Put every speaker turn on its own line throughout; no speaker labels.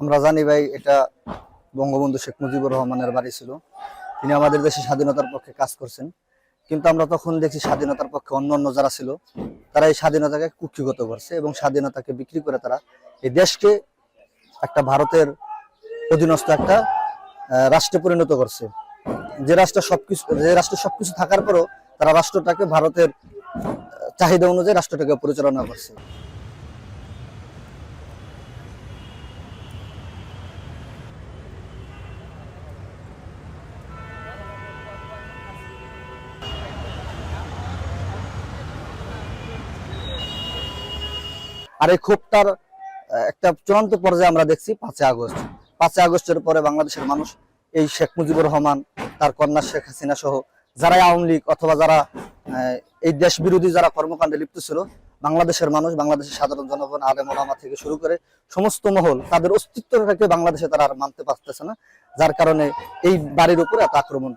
আমরা জানি ভাই, এটা বঙ্গবন্ধু শেখ মুজিবুর রহমানের বাড়ি ছিল। তিনি আমাদের দেশে স্বাধীনতার পক্ষে কাজ করছেন, কিন্তু আমরা তখন দেখি স্বাধীনতার পক্ষে অন্য যারা ছিল তারা এই স্বাধীনতাকে কুক্ষিগত করছে এবং স্বাধীনতাকে বিক্রি করে তারা এই দেশকে একটা ভারতের অধীনস্থ একটা রাষ্ট্রে পরিণত করছে। যে রাষ্ট্র সবকিছু থাকার পরও তারা রাষ্ট্রটাকে ভারতের চাহিদা অনুযায়ী রাষ্ট্রটাকে পরিচালনা করছে। আর এই ক্ষোভটার একটা চূড়ান্ত পর্যায়ে আমরা দেখছি 5ই আগস্ট। 5ই আগস্টের পরে বাংলাদেশের মানুষ এই শেখ মুজিবুর রহমান, তার কন্যা শেখ হাসিনা সহ যারা আওয়ামী লীগ অথবা যারা এই দেশ বিরোধী যারা কর্মকাণ্ডে লিপ্ত ছিল, বাংলাদেশের মানুষ, বাংলাদেশের সাধারণ জনগণ, আলেম ওলামা থেকে শুরু করে সমস্ত মহল তাদের অস্তিত্বটাকে বাংলাদেশে তারা আর মানতে পারতেছে না, যার কারণে এই বাড়ির উপরে এত আক্রমণ।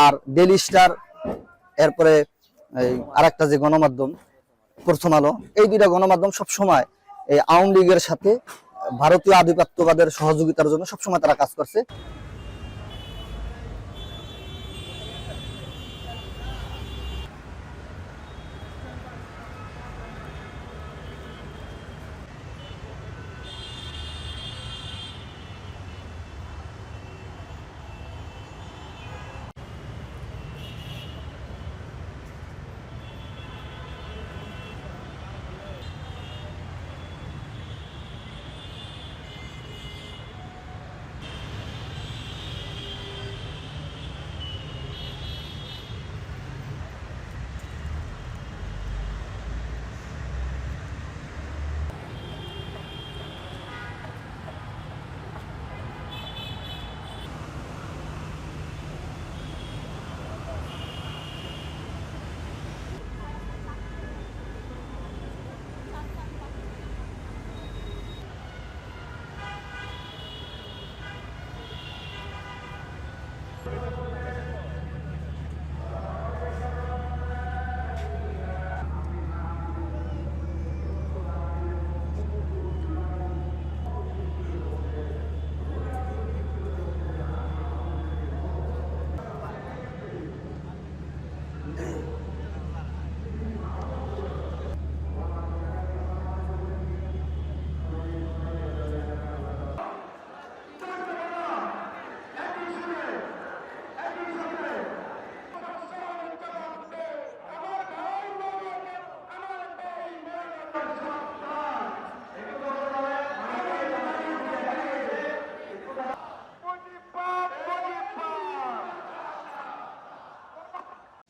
আর ডেইলি স্টার, এরপরে আরেকটা যে গণমাধ্যম প্রথম আলো, এই দুইটা গণমাধ্যম সবসময় এই আওয়ামী লীগের সাথে ভারতীয় আধিপত্যবাদের সহযোগিতার জন্য সবসময় তারা কাজ করছে।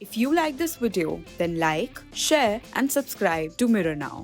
If you like this video, then like, share and subscribe to Mirror Now.